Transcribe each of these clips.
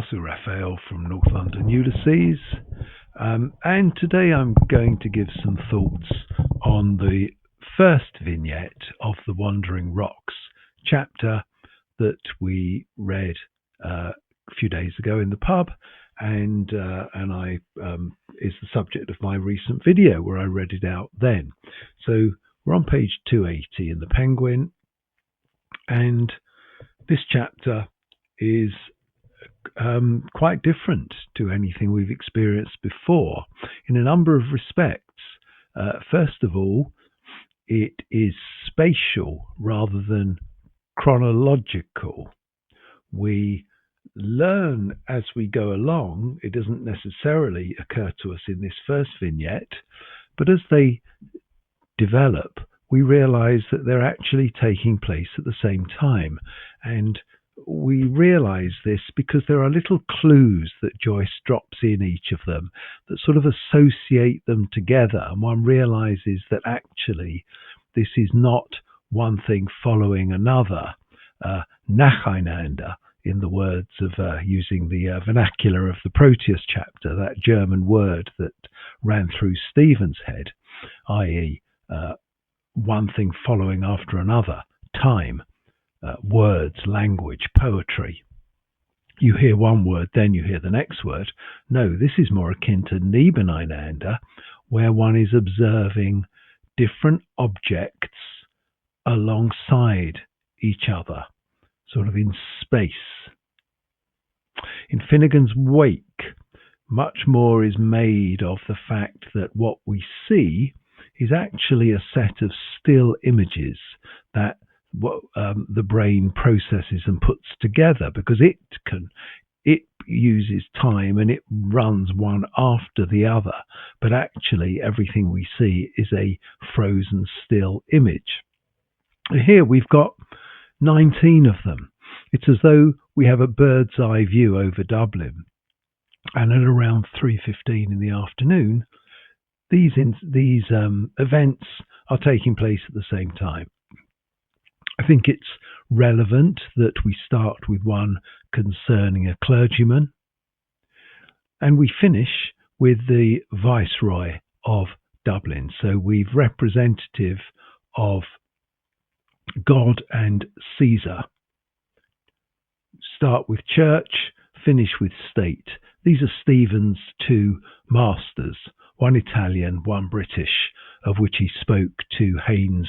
Russell Raphael from North London, Ulysses, and today I'm going to give some thoughts on the first vignette of the Wandering Rocks chapter that we read a few days ago in the pub, and is the subject of my recent video where I read it out then. So we're on page 280 in the Penguin, and this chapter is quite different to anything we've experienced before in a number of respects. First of all, it is spatial rather than chronological. We learn as we go along. It doesn't necessarily occur to us in this first vignette, but as they develop, we realize that they're actually taking place at the same time. And we realize this because there are little clues that Joyce drops in each of them that sort of associate them together, and one realizes that actually this is not one thing following another. Nacheinander, in the words of using the vernacular of the Proteus chapter, that German word that ran through Stephen's head, i.e. One thing following after another, time. Words, language, poetry. You hear one word, then you hear the next word. No, this is more akin to nebeneinander, where one is observing different objects alongside each other, sort of in space. In Finnegan's Wake, much more is made of the fact that what we see is actually a set of still images that the brain processes and puts together, because it uses time and it runs one after the other, but actually everything we see is a frozen still image. Here we've got 19 of them. It's as though we have a bird's eye view over Dublin, and at around 3:15 in the afternoon these events are taking place at the same time. I think it's relevant that we start with one concerning a clergyman, and we finish with the Viceroy of Dublin. So we've representative of God and Caesar. Start with church, finish with state. These are Stephen's two masters, one Italian, one British, of which he spoke to Haynes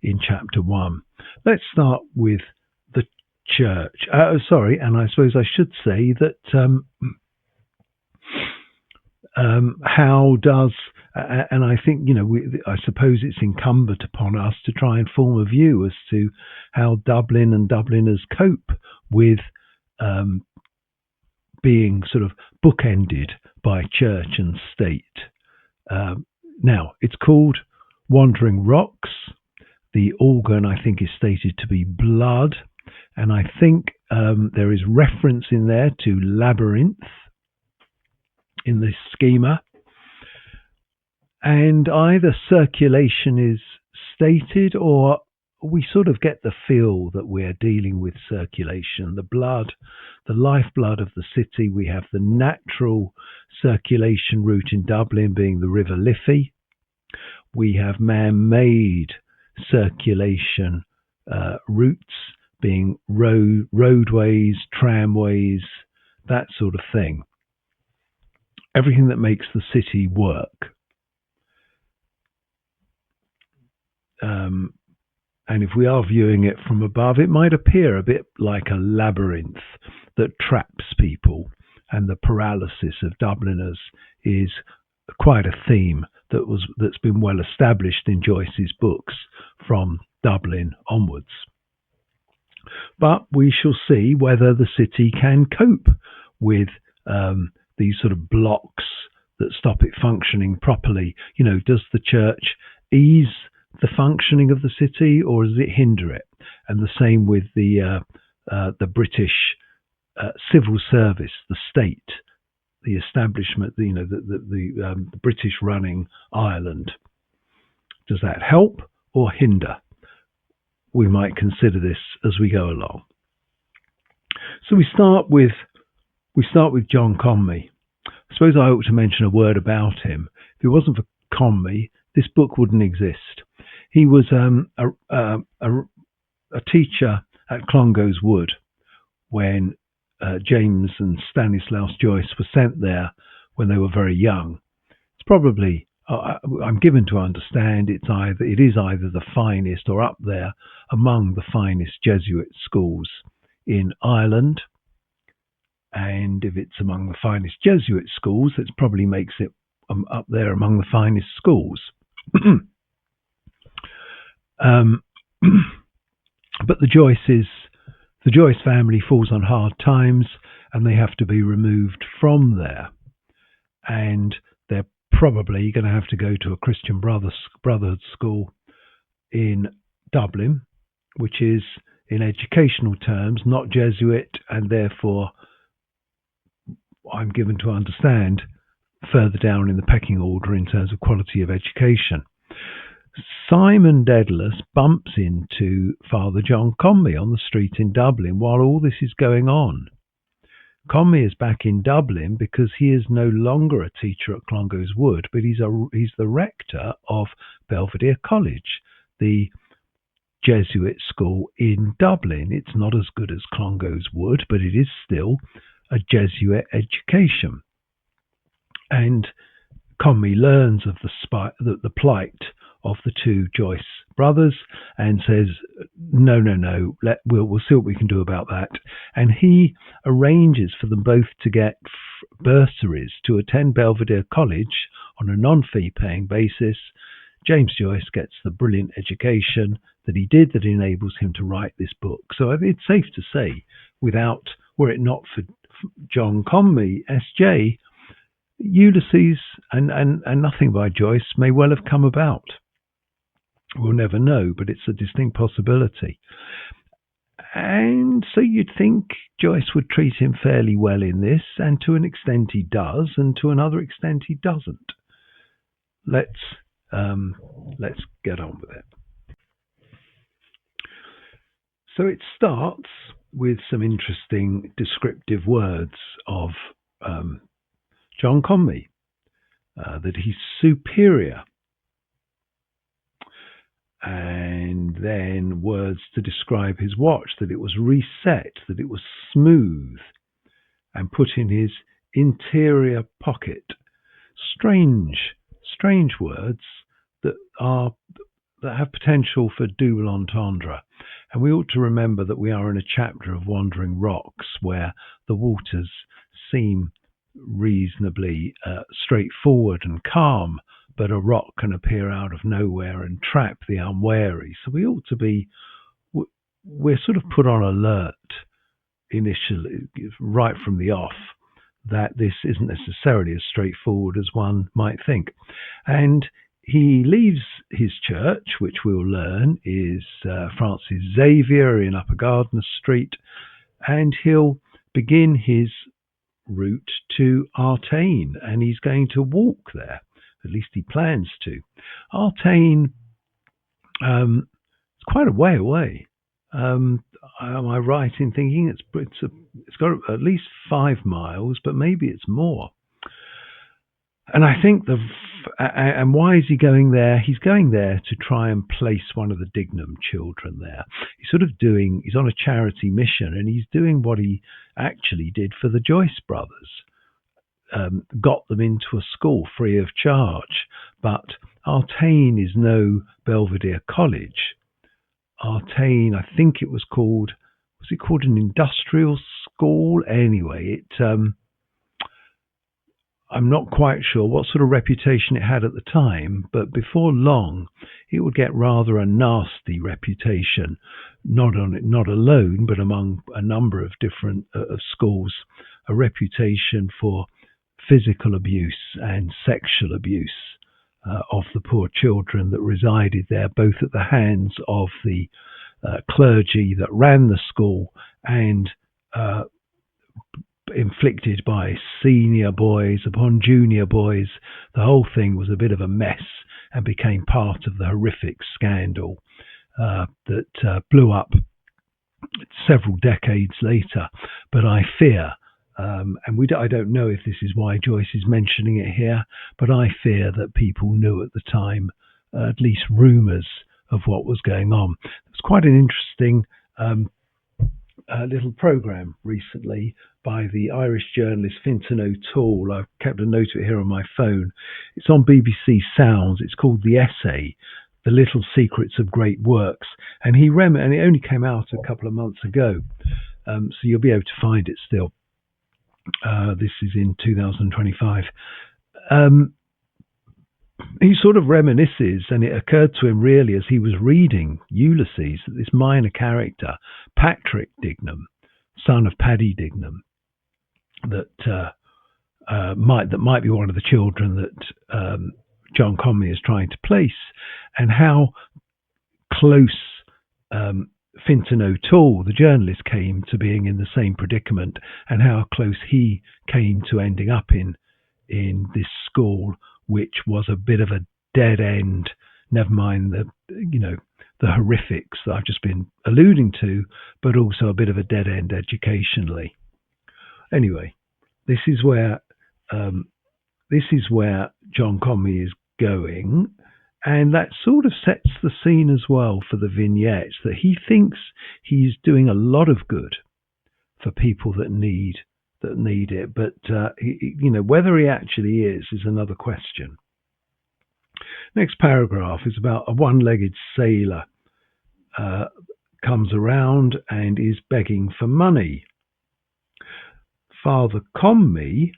in chapter 1. Let's start with the church. And I suppose I should say that how does, and I think, I suppose it's incumbent upon us to try and form a view as to how Dublin and Dubliners cope with being sort of bookended by church and state. Now, it's called Wandering Rocks. The organ, I think, is stated to be blood, and I think there is reference in there to labyrinth in this schema, and either circulation is stated or we sort of get the feel that we're dealing with circulation. The blood, the lifeblood of the city. We have the natural circulation route in Dublin being the River Liffey. We have man-made circulation routes being roadways, tramways, that sort of thing. Everything that makes the city work. And if we are viewing it from above, it might appear a bit like a labyrinth that traps people, and the paralysis of Dubliners is quite a theme that's been well established in Joyce's books from Dublin onwards. But we shall see whether the city can cope with these sort of blocks that stop it functioning properly. Does the church ease the functioning of the city, or does it hinder it? And the same with the British civil service, the state, the establishment, the British running Ireland. Does that help or hinder? We might consider this as we go along. So we start with We start with John Conmee. I suppose I ought to mention a word about him. If it wasn't for Conmee, this book wouldn't exist. He was a teacher at Clongowes Wood when James and Stanislaus Joyce were sent there when they were very young. It's probably, I'm given to understand, it is either the finest or up there among the finest Jesuit schools in Ireland. And if it's among the finest Jesuit schools, it probably makes it up there among the finest schools. But the Joyce family falls on hard times and they have to be removed from there. And they're probably going to have to go to a Christian Brotherhood school in Dublin, which is, in educational terms, not Jesuit, and therefore, I'm given to understand, further down in the pecking order in terms of quality of education. Simon Dedalus bumps into Father John Conmee on the street in Dublin while all this is going on. Conmee is back in Dublin because he is no longer a teacher at Clongowes Wood, but he's the rector of Belvedere College, the Jesuit school in Dublin. It's not as good as Clongowes Wood, but it is still a Jesuit education. And Conmee learns of the plight of the two Joyce brothers and says, no, we'll see what we can do about that. And he arranges for them both to get bursaries to attend Belvedere College on a non-fee paying basis. James Joyce gets the brilliant education that he did that enables him to write this book. So it's safe to say, were it not for John Conmee SJ, Ulysses and nothing by Joyce may well have come about. We'll never know, but it's a distinct possibility. And so you'd think Joyce would treat him fairly well in this, and to an extent he does, and to another extent he doesn't. Let's get on with it. So it starts with some interesting descriptive words of John Conmee, that he's superior, and then words to describe his watch, that it was reset, that it was smooth and put in his interior pocket. Strange words that have potential for double entendre. And we ought to remember that we are in a chapter of Wandering Rocks where the waters seem reasonably straightforward and calm, but a rock can appear out of nowhere and trap the unwary. So we ought to be, we're sort of put on alert initially, right from the off, that this isn't necessarily as straightforward as one might think. And he leaves his church, which we'll learn is Francis Xavier in Upper Gardner Street, and he'll begin his route to Artane, and he's going to walk there. At least he plans to. Artane, it's quite a way away. Am I right in thinking it's got at least 5 miles, but maybe it's more? And I think and why is he going there? He's going there to try and place one of the Dignam children there. He's on a charity mission, and he's doing what he actually did for the Joyce brothers. Got them into a school free of charge. But Artane is no Belvedere College. Artane, I think it was called an industrial school? Anyway, I'm not quite sure what sort of reputation it had at the time, but before long it would get rather a nasty reputation, not alone, but among a number of different schools, a reputation for physical abuse and sexual abuse of the poor children that resided there, both at the hands of the clergy that ran the school and inflicted by senior boys upon junior boys. The whole thing was a bit of a mess and became part of the horrific scandal that blew up several decades later. But I fear I don't know if this is why Joyce is mentioning it here, but I fear that people knew at the time, at least rumours of what was going on. It's quite an interesting little programme recently by the Irish journalist Fintan O'Toole. I've kept a note of it here on my phone. It's on BBC Sounds. It's called The Essay, The Little Secrets of Great Works. And and it only came out a couple of months ago, so you'll be able to find it still. This is in 2025. He sort of reminisces, and it occurred to him really as he was reading Ulysses, that this minor character, Patrick Dignam, son of Paddy Dignam, that might be one of the children that John Conmee is trying to place, and how close Fintan O'Toole, the journalist, came to being in the same predicament, and how close he came to ending up in this school, which was a bit of a dead end. Never mind the horrifics that I've just been alluding to, but also a bit of a dead end educationally. Anyway, this is where John Conmee is going, and that sort of sets the scene as well for the vignette, that he thinks he's doing a lot of good for people that need it, but whether he actually is another question. Next paragraph is about a one-legged sailor comes around and is begging for money. Father Conmee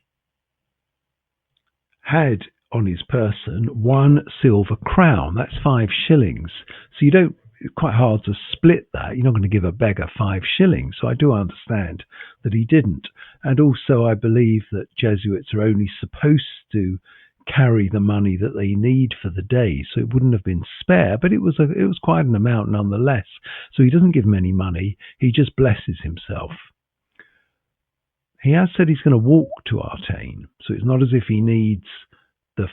had on his person 1 silver crown. That's 5 shillings. So it's quite hard to split that. You're not going to give a beggar 5 shillings. So I do understand that he didn't. And also I believe that Jesuits are only supposed to carry the money that they need for the day. So it wouldn't have been spare, but it was quite an amount nonetheless. So he doesn't give him any money. He just blesses himself. He has said he's going to walk to Artane. So it's not as if he needs the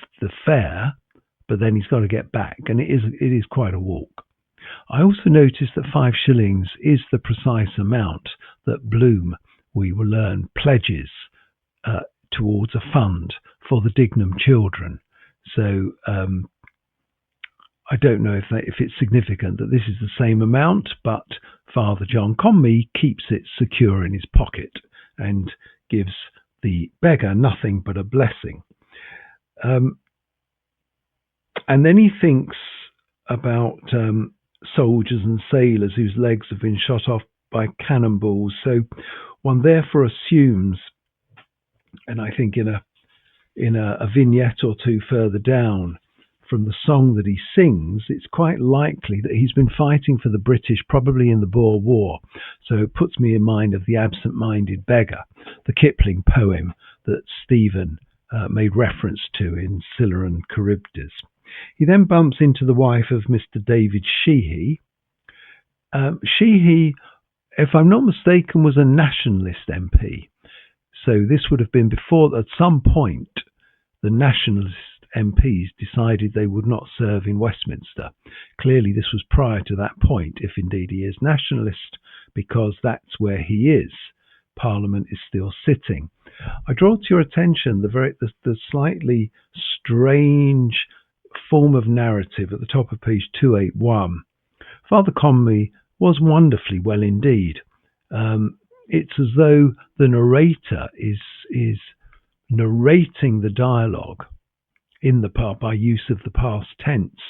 fare, but then he's got to get back. And it is quite a walk. I also noticed that 5 shillings is the precise amount that Bloom, we will learn, pledges towards a fund for the Dignam children. So I don't know if it's significant that this is the same amount, but Father John Conmee keeps it secure in his pocket and gives the beggar nothing but a blessing. And then he thinks about soldiers and sailors whose legs have been shot off by cannonballs. So one therefore assumes, and I think in a vignette or two further down from the song that he sings, it's quite likely that he's been fighting for the British, probably in the Boer War. So it puts me in mind of The Absent-Minded Beggar, the Kipling poem that Stephen made reference to in Scylla and Charybdis. He then bumps into the wife of Mr. David Sheehy. Sheehy, if I'm not mistaken, was a nationalist MP. So this would have been before, at some point, the nationalist MPs decided they would not serve in Westminster. Clearly this was prior to that point, if indeed he is nationalist, because that's where he is. Parliament is still sitting. I draw to your attention the slightly strange form of narrative at the top of page 281. Father Conmee was wonderfully well indeed. It's as though the narrator is narrating the dialogue in the part by use of the past tense,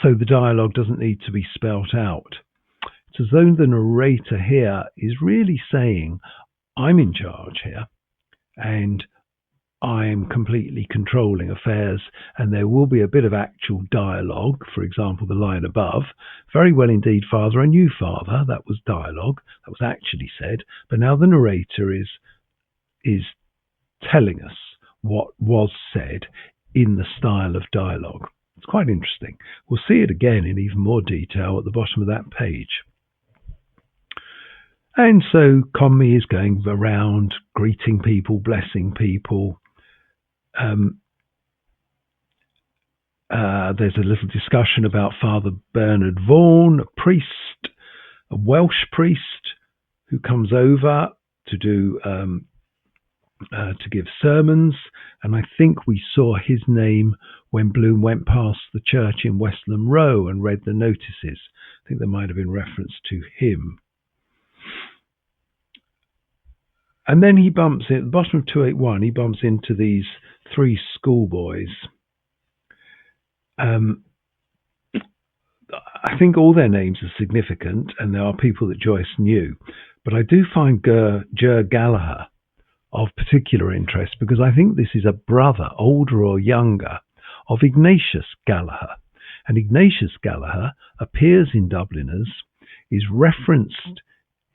so the dialogue doesn't need to be spelt out. It's as though the narrator here is really saying, I'm in charge here, and I'm completely controlling affairs, and there will be a bit of actual dialogue. For example, the line above, very well indeed, Father, I knew, Father. That was dialogue, that was actually said, but now the narrator is telling us what was said in the style of dialogue. It's quite interesting. We'll see it again in even more detail at the bottom of that page. And so Conmee is going around greeting people, blessing people. There's a little discussion about Father Bernard Vaughan, a priest, a Welsh priest who comes over to do to give sermons, and I think we saw his name when Bloom went past the church in Westland Row and read the notices. I think there might have been reference to him. And then he bumps in, at the bottom of 281, he bumps into these three schoolboys. I think all their names are significant, and there are people that Joyce knew. But I do find Ger Gallagher of particular interest, because I think this is a brother, older or younger, of Ignatius Gallagher. And Ignatius Gallagher appears in Dubliners, is referenced.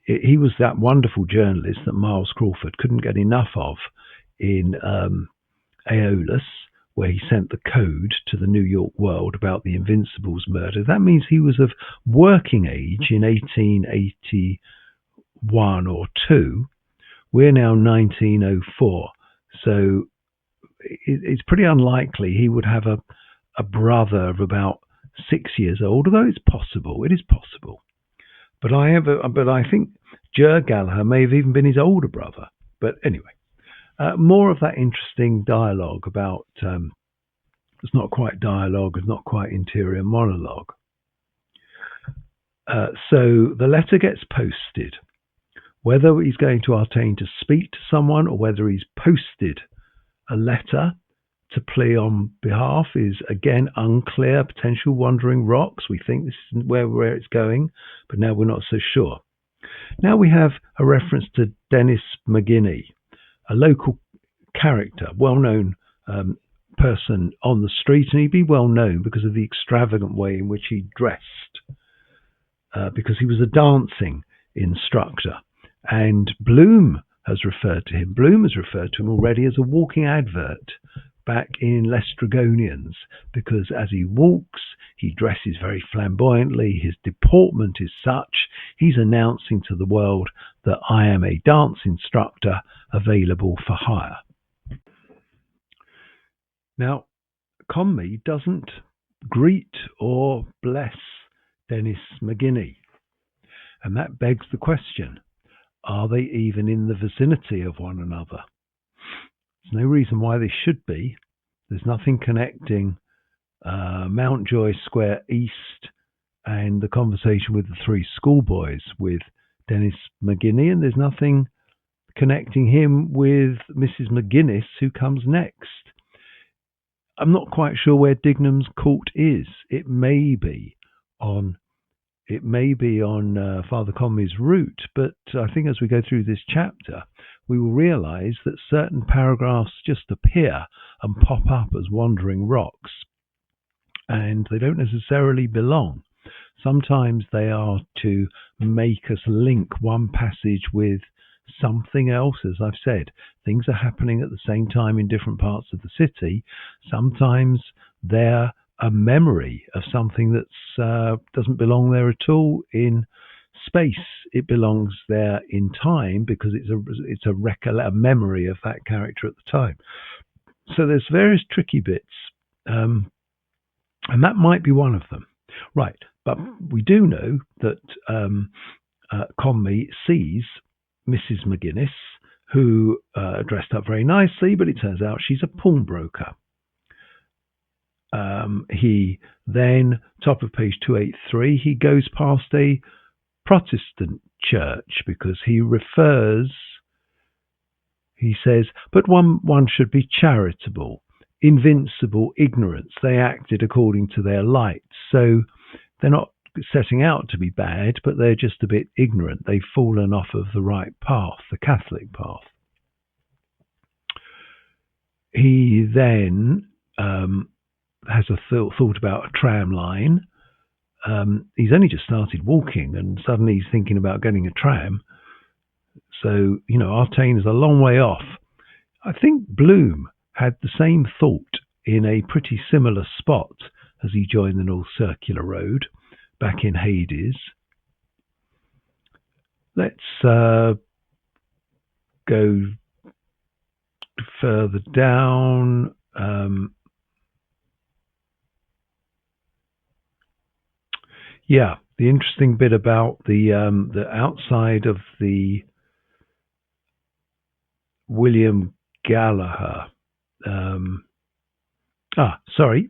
He was that wonderful journalist that Miles Crawford couldn't get enough of in Aeolus, where he sent the code to the New York World about the Invincibles murder. That means he was of working age in 1881 or 2. We're now 1904. So it's pretty unlikely he would have a brother of about 6 years old, although it's possible. It is possible. But I think Ger Gallagher may have even been his older brother. But anyway, more of that interesting dialogue about, it's not quite dialogue, it's not quite interior monologue. So the letter gets posted. Whether he's going to Artane to speak to someone or whether he's posted a letter to plea on behalf is again unclear. Potential wandering rocks. We think this is where it's going, but now we're not so sure. Now we have a reference to Dennis McGinney, a local character, well-known person on the street, and he'd be well known because of the extravagant way in which he dressed, because he was a dancing instructor. And Bloom has referred to him. Bloom has referred to him already as a walking advert back in Lestrygonians, because as he walks, he dresses very flamboyantly. His deportment is such, he's announcing to the world that I am a dance instructor available for hire. Now, Conmee doesn't greet or bless Dennis McGinney, and that begs the question, are they even in the vicinity of one another? There's no reason why they should be. There's nothing connecting Mountjoy Square East and the conversation with the three schoolboys with Dennis McGinney, and there's nothing connecting him with Mrs. McGuinness, who comes next. I'm not quite sure where Dignam's Court is. It may be on Father Conmee's route, but I think as we go through this chapter, we will realise that certain paragraphs just appear and pop up as wandering rocks, and they don't necessarily belong. Sometimes they are to make us link one passage with something else. As I've said, things are happening at the same time in different parts of the city. Sometimes they're a memory of something that doesn't belong there at all in space. It belongs there in time because it's a memory of that character at the time. So there's various tricky bits, and that might be one of them. Right, but we do know that Conmee sees Mrs. McGuinness, who dressed up very nicely, but it turns out she's a pawnbroker. He then, top of page 283, he goes past a Protestant church because he says, but one should be charitable, invincible ignorance. They acted according to their lights. So they're not setting out to be bad, but they're just a bit ignorant. They've fallen off of the right path, the Catholic path. He then has a thought about a tram line. He's only just started walking and suddenly he's thinking about getting a tram. So, Artane is a long way off. I think Bloom had the same thought in a pretty similar spot as he joined the North Circular Road back in Hades. Let's go further down. The interesting bit about the outside of the William Gallagher.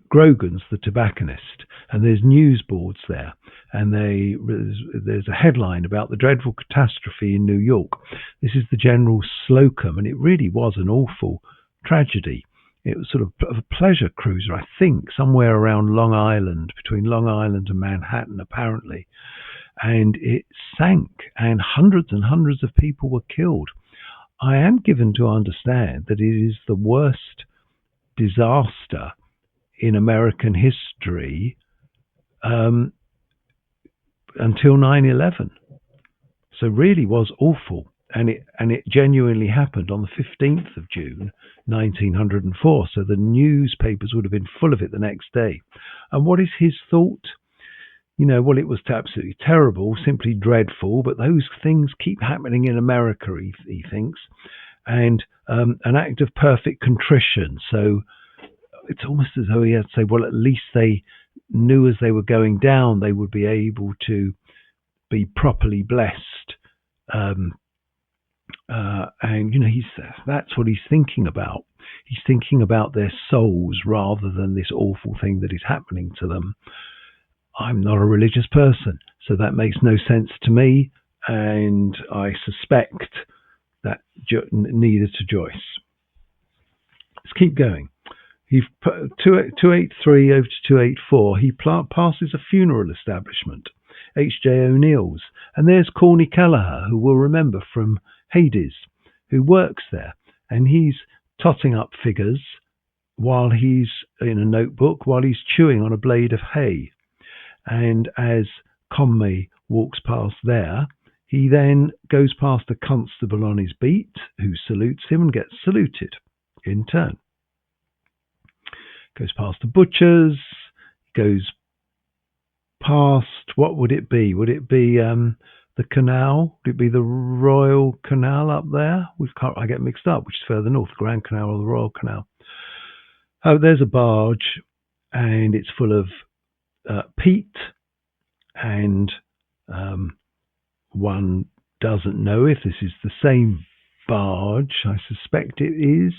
Grogan's the tobacconist, and there's news boards there, and there's a headline about the dreadful catastrophe in New York. This is the General Slocum, and it really was an awful tragedy. It was sort of a pleasure cruiser, I think, somewhere around Long Island, between Long Island and Manhattan, apparently, and it sank, and hundreds of people were killed. I am given to understand that it is the worst disaster in American history until 9/11. So really was awful, and it genuinely happened on the 15th of June 1904. So the newspapers would have been full of it the next day. And what is his thought? Well, it was absolutely terrible, simply dreadful, but those things keep happening in America, he thinks, and an act of perfect contrition. So it's almost as though he had to say, well, at least they knew as they were going down, they would be able to be properly blessed. And, that's what he's thinking about. He's thinking about their souls rather than this awful thing that is happening to them. I'm not a religious person, so that makes no sense to me, and I suspect that neither to Joyce. Let's keep going. He 283 over to 284. He passes a funeral establishment, H.J. O'Neill's, and there's Corny Kelleher, who we'll remember from Hades, who works there, and he's totting up figures while he's in a notebook, while he's chewing on a blade of hay. And as Conmee walks past there, he then goes past a constable on his beat, who salutes him and gets saluted in turn. Goes past the butchers, goes past, what would it be? Would it be the canal? Would it be the Royal Canal up there? I get mixed up, which is further north, the Grand Canal or the Royal Canal. Oh, there's a barge, and it's full of peat, and one doesn't know if this is the same barge. I suspect it is.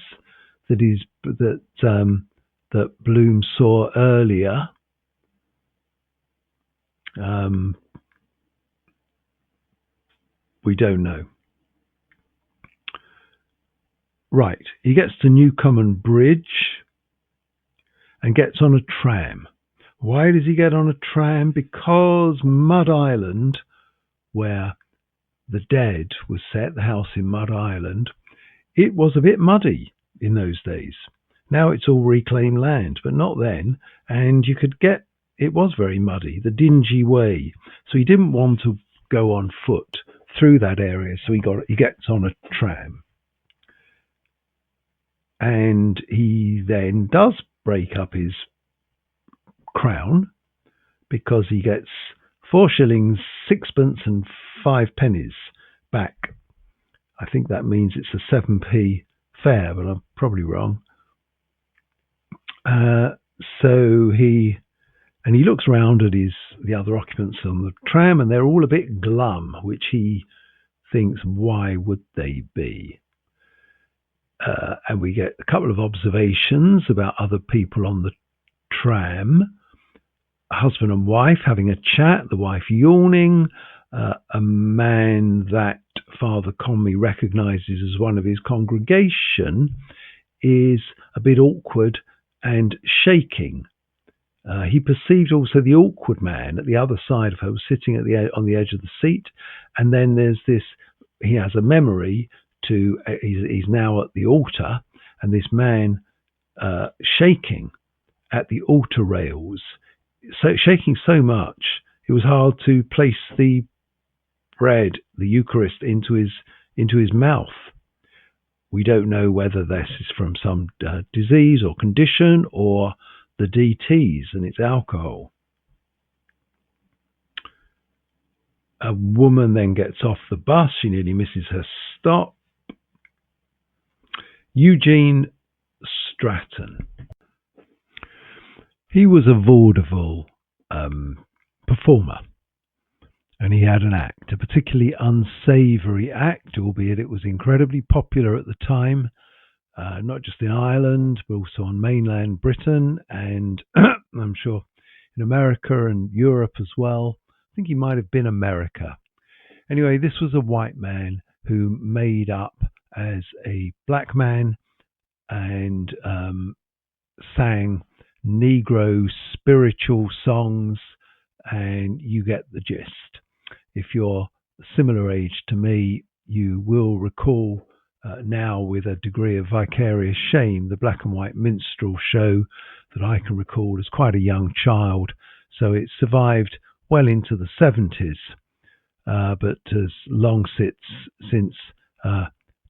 That Bloom saw earlier. We don't know. Right, he gets to Newcomen Bridge and gets on a tram. Why does he get on a tram? Because Mud Island, where the dead was set, the house in Mud Island, it was a bit muddy in those days. Now it's all reclaimed land, but not then. And it was very muddy, the dingy way. So he didn't want to go on foot through that area. So he gets on a tram. And he then does break up his crown, because he gets 4 shillings, 6pence and 5 pennies back. I think that means it's a 7p fare, but I'm probably wrong. So he looks around at the other occupants on the tram, and they're all a bit glum, which he thinks, why would they be? And we get a couple of observations about other people on the tram. A husband and wife having a chat, the wife yawning, a man that Father Conmee recognises as one of his congregation is a bit awkward and shaking. He perceived also the awkward man at the other side of her, sitting on the edge of the seat, and then there's this, he has a memory to, he's now at the altar, and this man shaking at the altar rails, so shaking so much it was hard to place the bread, the Eucharist, into his mouth. We don't know whether this is from some disease or condition, or the DTs and it's alcohol. A woman then gets off the bus. She nearly misses her stop. Eugene Stratton. He was a vaudeville performer, And he had an act, a particularly unsavoury act, albeit it was incredibly popular at the time, not just in Ireland, but also on mainland Britain, and I'm sure in America and Europe as well. I think he might have been America. Anyway, this was a white man who made up as a black man and sang Negro spiritual songs, and you get the gist. If you're a similar age to me, you will recall now with a degree of vicarious shame the black and white minstrel show that I can recall as quite a young child. So it survived well into the 70s, but has long since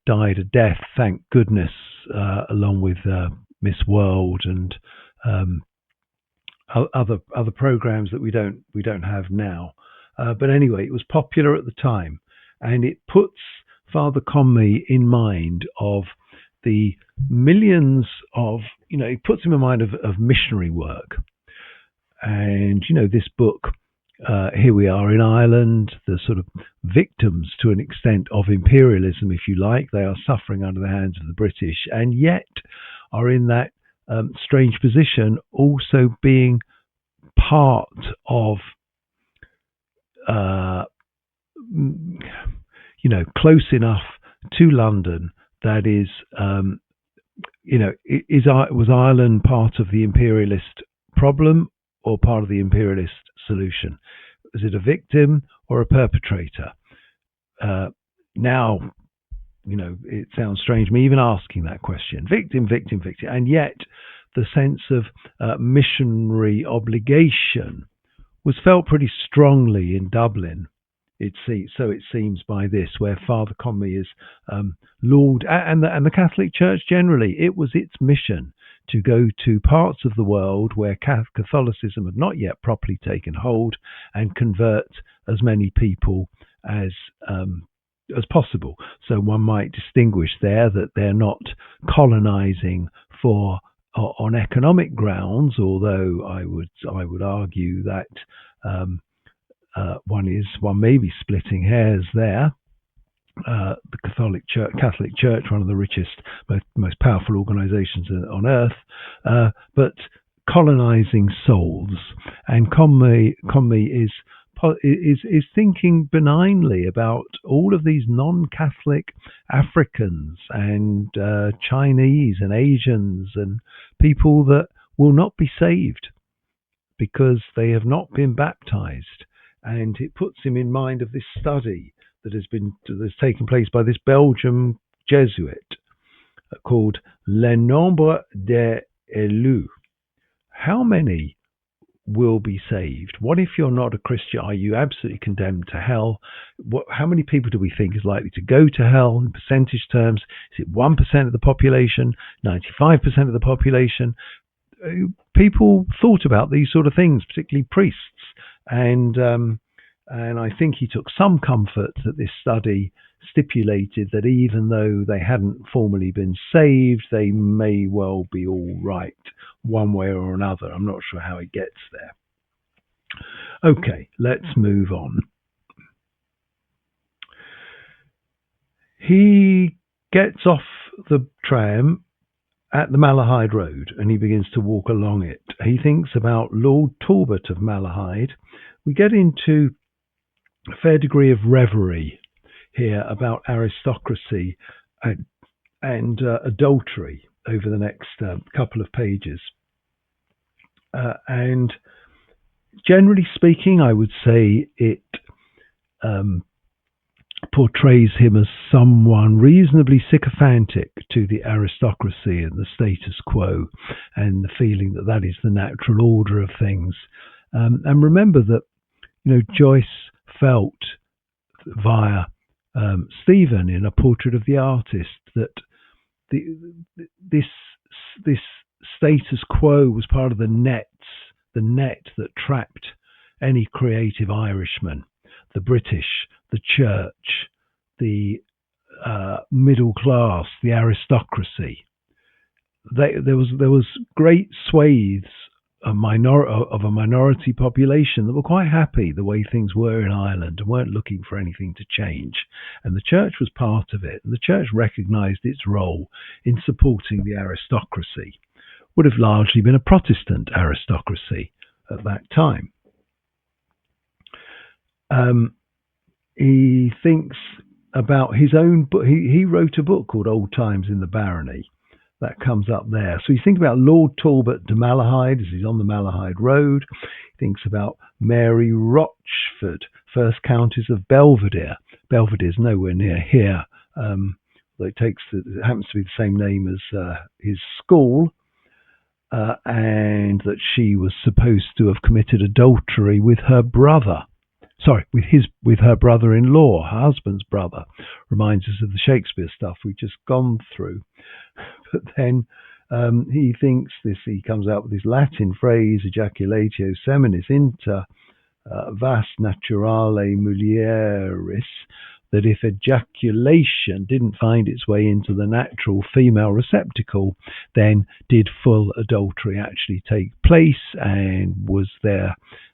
died a death, thank goodness, along with Miss World and other programs that we don't have now. But anyway, it was popular at the time, and it puts Father Conmee in mind of the millions of, it puts him in mind of missionary work. And, this book, here we are in Ireland, the sort of victims to an extent of imperialism, if you like. They are suffering under the hands of the British, and yet are in that strange position, also being part of close enough to London that is, was Ireland part of the imperialist problem or part of the imperialist solution? Is it a victim or a perpetrator? Now, it sounds strange me even asking that question. Victim, victim, victim. And yet the sense of missionary obligation was felt pretty strongly in Dublin. It seems by this, where Father Conmee is Lord, and the Catholic Church generally. It was its mission to go to parts of the world where Catholicism had not yet properly taken hold and convert as many people as possible. So one might distinguish there that they're not colonizing on economic grounds, although I would argue that one may be splitting hairs there. The Catholic Church, one of the richest, most powerful organisations on earth, but colonising souls. And Conmee is thinking benignly about all of these non-Catholic Africans and Chinese and Asians and people that will not be saved because they have not been baptized. And it puts him in mind of this study that's taken place by this Belgian Jesuit called Le Nombre des Élus. How many will be saved? What if you're not a Christian? Are you absolutely condemned to hell? How many people do we think is likely to go to hell in percentage terms? Is it 1% of the population, 95% of the population? People thought about these sort of things, particularly priests, and I think he took some comfort that this study stipulated that even though they hadn't formally been saved, they may well be all right one way or another. I'm not sure how he gets there. Okay, let's move on. He gets off the tram at the Malahide Road and he begins to walk along it. He thinks about Lord Talbot of Malahide. We get into a fair degree of reverie here about aristocracy and adultery over the next couple of pages. And generally speaking, I would say it portrays him as someone reasonably sycophantic to the aristocracy and the status quo and the feeling that that is the natural order of things. And remember that, Joyce felt via Stephen in A Portrait of the Artist that this status quo was part of the net that trapped any creative Irishman, the British, the church, the middle class, the aristocracy. There was great swathes a minority population that were quite happy the way things were in Ireland and weren't looking for anything to change. And the church was part of it. And the church recognised its role in supporting the aristocracy. Would have largely been a Protestant aristocracy at that time. He thinks about his own book. He wrote a book called Old Times in the Barony. That comes up there. So he's thinking about Lord Talbot de Malahide as he's on the Malahide Road. He thinks about Mary Rochford, first Countess of Belvedere. Belvedere's nowhere near here. It happens to be the same name as his school, and that she was supposed to have committed adultery with her brother. Sorry, with her brother-in-law, her husband's brother. Reminds us of the Shakespeare stuff we've just gone through. But then he thinks this. He comes out with this Latin phrase, ejaculatio seminis inter vas naturale mulieris, that if ejaculation didn't find its way into the natural female receptacle, then did full adultery actually take place, and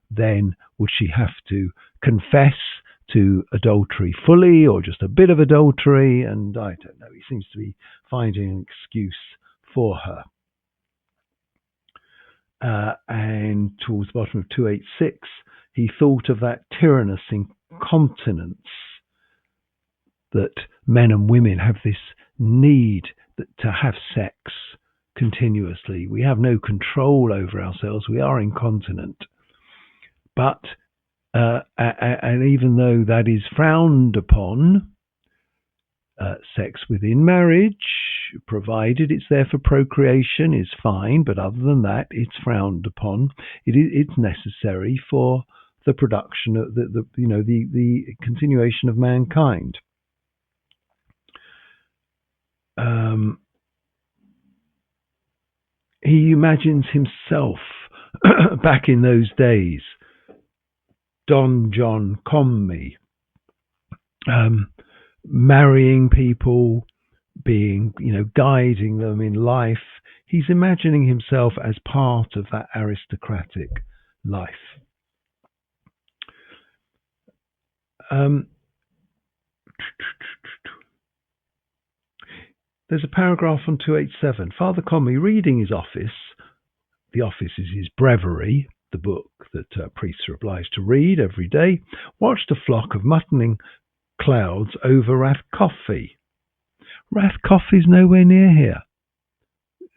then would she have to confess to adultery fully or just a bit of adultery? And I don't know. He seems to be finding an excuse for her. And towards the bottom of 286, he thought of that tyrannous incontinence that men and women have this need to have sex continuously. We have no control over ourselves. We are incontinent. But and even though that is frowned upon, sex within marriage, provided it's there for procreation, is fine. But other than that, it's frowned upon. It's necessary for the production of the continuation of mankind. He imagines himself back in those days, Don John Conmee, marrying people, guiding them in life. He's imagining himself as part of that aristocratic life. There's a paragraph on 287. Father Conmee, reading his office, the office is his breviary, the book that priests are obliged to read every day, watched a flock of muttoning clouds over Rathcoffey. Rathcoffey's nowhere near here.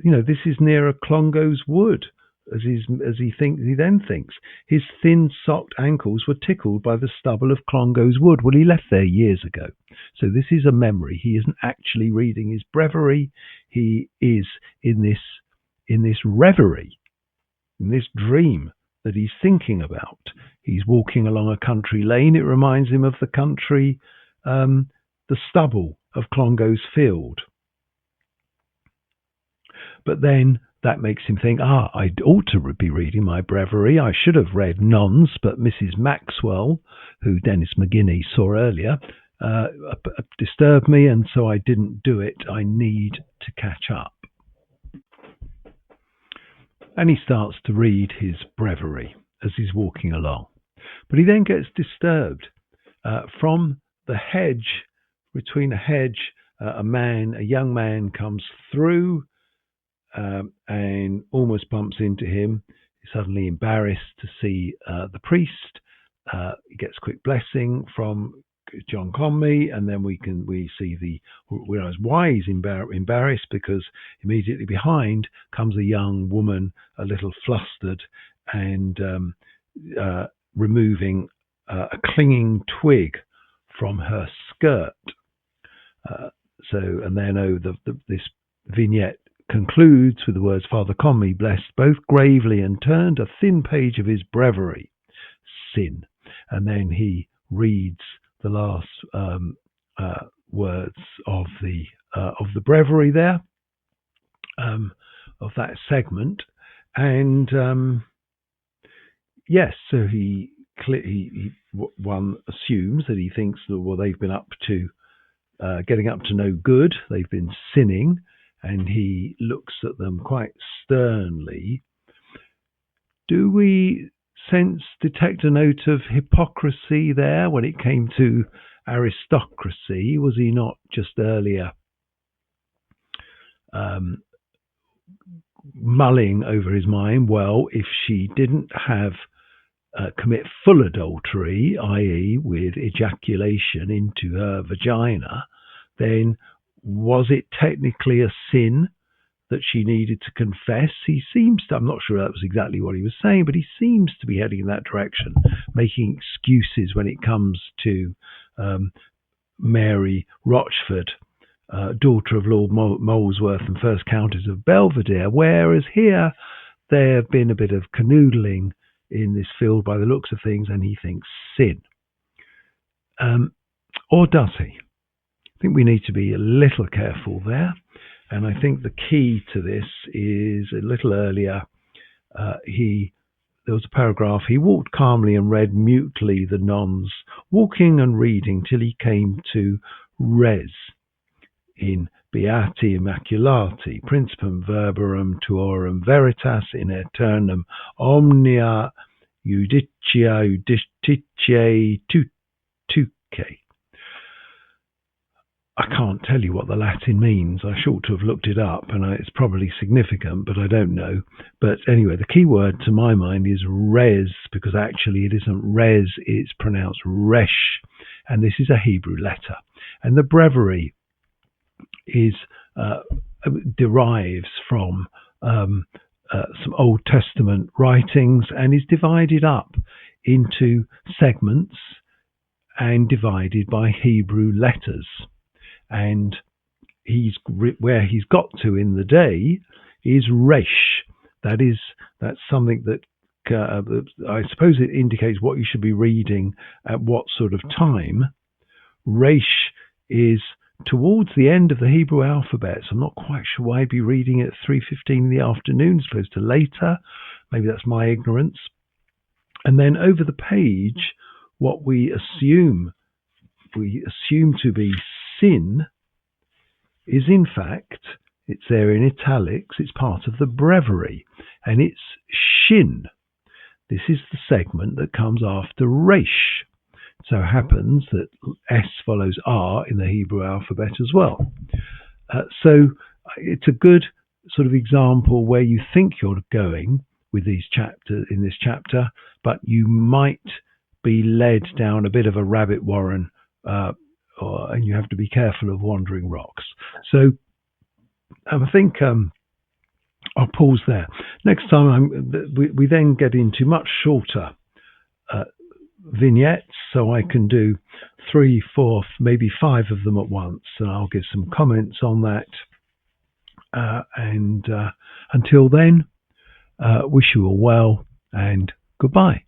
This is nearer Clongo's Wood, as he then thinks. His thin-socked ankles were tickled by the stubble of Clongo's Wood. Well, he left there years ago. So this is a memory. He isn't actually reading his breviary. He is in this reverie, in this dream that he's thinking about. He's walking along a country lane. It reminds him of the country, the stubble of Clongo's Field. But then that makes him think, I ought to be reading my breviary. I should have read Non's, but Mrs. Maxwell, who Dennis McGinney saw earlier, disturbed me, and so I didn't do it. I need to catch up. And he starts to read his breviary as he's walking along. But he then gets disturbed. From the hedge, between a hedge, a young man comes through and almost bumps into him. He's suddenly embarrassed to see the priest. He gets a quick blessing from John Conmee, and then we realize why he's embarrassed, because immediately behind comes a young woman, a little flustered, and removing a clinging twig from her skirt. This vignette concludes with the words, Father Conmee blessed both gravely and turned a thin page of his breviary, sin. And then he reads the last words of the breviary there, of that segment. And yes, so one assumes that he thinks that, they've been up to getting up to no good. They've been sinning, and he looks at them quite sternly. Do we detect a note of hypocrisy there when it came to aristocracy? Was he not just earlier mulling over his mind, well, if she didn't commit full adultery, i.e. with ejaculation into her vagina, then was it technically a sin that she needed to confess? He seems to, I'm not sure that was exactly what he was saying, but he seems to be heading in that direction, making excuses when it comes to Mary Rochford, daughter of Lord Molesworth and first Countess of Belvedere, whereas here there have been a bit of canoodling in this field by the looks of things, and he thinks sin. Or does he? I think we need to be a little careful there, and I think the key to this is a little earlier. There was a paragraph, he walked calmly and read mutely the nons, walking and reading till he came to res, in beati immaculati, principum verbarum tuorum veritas in aeternum omnia judicia judiciae tuque. I can't tell you what the Latin means. I ought to have looked it up, and it's probably significant, but I don't know. But anyway, the key word to my mind is res, because actually it isn't res, it's pronounced resh, and this is a Hebrew letter. And the breviary derives from some Old Testament writings and is divided up into segments and divided by Hebrew letters. And where he's got to in the day is resh. That's something that I suppose it indicates what you should be reading at what sort of time. Resh is towards the end of the Hebrew alphabet, so I'm not quite sure why I'd be reading it at 3:15 in the afternoon as opposed to later. Maybe that's my ignorance. And then over the page, what we assume to be sin is, in fact, it's there in italics, it's part of the breviary, and it's shin. This is the segment that comes after resh. So happens that S follows R in the Hebrew alphabet as well. So it's a good sort of example where you think you're going with these chapters in this chapter, but you might be led down a bit of a rabbit warren, and you have to be careful of wandering rocks. So I think I'll pause there. Next time we then get into much shorter vignettes, so I can do 3, 4, maybe 5 of them at once, and I'll give some comments on that. And until then, wish you all well and goodbye.